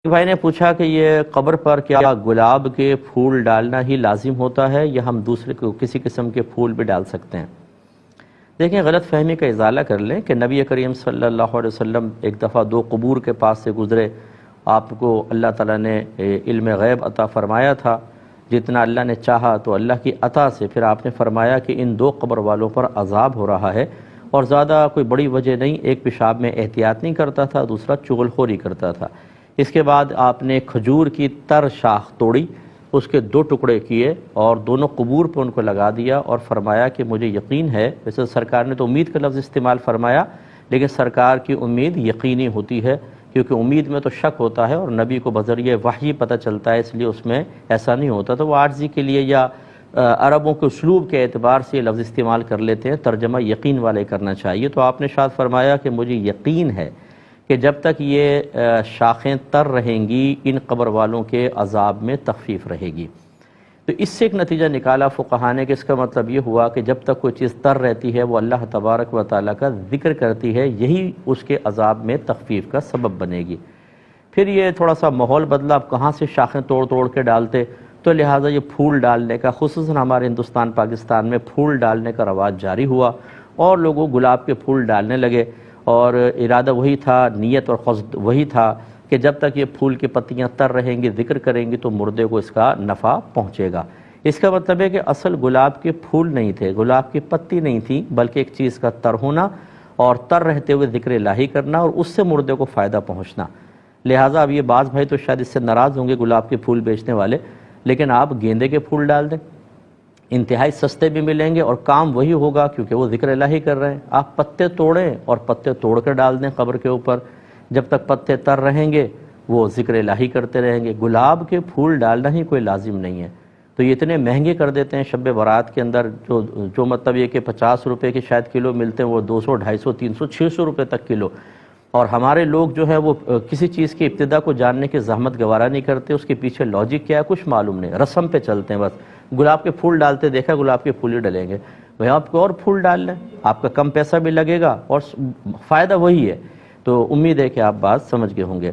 بھائی نے پوچھا کہ یہ قبر پر کیا گلاب کے پھول ڈالنا ہی لازم ہوتا ہے یا ہم دوسرے کو کسی قسم کے پھول بھی ڈال سکتے ہیں؟ دیکھیں، غلط فہمی کا ازالہ کر لیں کہ نبی کریم صلی اللہ علیہ وسلم ایک دفعہ دو قبور کے پاس سے گزرے. آپ کو اللہ تعالیٰ نے علم غیب عطا فرمایا تھا، جتنا اللہ نے چاہا تو اللہ کی عطا سے پھر آپ نے فرمایا کہ ان دو قبر والوں پر عذاب ہو رہا ہے، اور زیادہ کوئی بڑی وجہ نہیں، ایک پیشاب میں احتیاط نہیں کرتا تھا، دوسرا چغل خوری کرتا تھا. اس کے بعد آپ نے کھجور کی تر شاخ توڑی، اس کے دو ٹکڑے کیے اور دونوں قبور پہ ان کو لگا دیا اور فرمایا کہ مجھے یقین ہے. ویسے سرکار نے تو امید کا لفظ استعمال فرمایا، لیکن سرکار کی امید یقینی ہوتی ہے، کیونکہ امید میں تو شک ہوتا ہے اور نبی کو بذریعہ وحی پتہ چلتا ہے، اس لیے اس میں ایسا نہیں ہوتا. تو وہ عاجزی کے لیے یا عربوں کے اسلوب کے اعتبار سے یہ لفظ استعمال کر لیتے ہیں، ترجمہ یقین والے کرنا چاہیے. تو آپ نے شاید فرمایا کہ مجھے یقین ہے کہ جب تک یہ شاخیں تر رہیں گی ان قبر والوں کے عذاب میں تخفیف رہے گی. تو اس سے ایک نتیجہ نکالا فقہا نے کہ اس کا مطلب یہ ہوا کہ جب تک کوئی چیز تر رہتی ہے وہ اللہ تبارک و تعالیٰ کا ذکر کرتی ہے، یہی اس کے عذاب میں تخفیف کا سبب بنے گی. پھر یہ تھوڑا سا ماحول بدلا، اب کہاں سے شاخیں توڑ توڑ کے ڈالتے، تو لہٰذا یہ پھول ڈالنے کا، خصوصاً ہمارے ہندوستان پاکستان میں پھول ڈالنے کا رواج جاری ہوا اور لوگوں گلاب کے پھول ڈالنے لگے. اور ارادہ وہی تھا، نیت اور قصد وہی تھا کہ جب تک یہ پھول کی پتیاں تر رہیں گی، ذکر کریں گی، تو مردے کو اس کا نفع پہنچے گا. اس کا مطلب ہے کہ اصل گلاب کے پھول نہیں تھے، گلاب کی پتی نہیں تھی، بلکہ ایک چیز کا تر ہونا اور تر رہتے ہوئے ذکر الہی کرنا اور اس سے مردے کو فائدہ پہنچنا. لہٰذا اب یہ بعض بھائی تو شاید اس سے ناراض ہوں گے، گلاب کے پھول بیچنے والے، لیکن آپ گیندے کے پھول ڈال دیں، انتہائی سستے بھی ملیں گے اور کام وہی ہوگا، کیونکہ وہ ذکر الہی کر رہے ہیں. آپ پتے توڑیں اور پتے توڑ کر ڈال دیں قبر کے اوپر، جب تک پتے تر رہیں گے وہ ذکر الہی کرتے رہیں گے. گلاب کے پھول ڈالنا ہی کوئی لازم نہیں ہے. تو یہ اتنے مہنگے کر دیتے ہیں شب برات کے اندر، جو مطلب یہ کہ 50 روپے کے شاید کلو ملتے ہیں، وہ 200 250 300 600 روپے تک کلو. اور ہمارے لوگ جو ہیں وہ کسی چیز کی ابتدا کو جاننے کی زحمت گوارا نہیں کرتے، اس کے پیچھے لاجک کیا ہے کچھ معلوم نہیں، رسم پہ چلتے ہیں. بس گلاب کے پھول ڈالتے دیکھا، گلاب کے پھول ہی ڈلیں گے. بھئی آپ کو اور پھول ڈال لیں، آپ کا کم پیسہ بھی لگے گا اور فائدہ وہی ہے. تو امید ہے کہ آپ بات سمجھ گئے ہوں گے.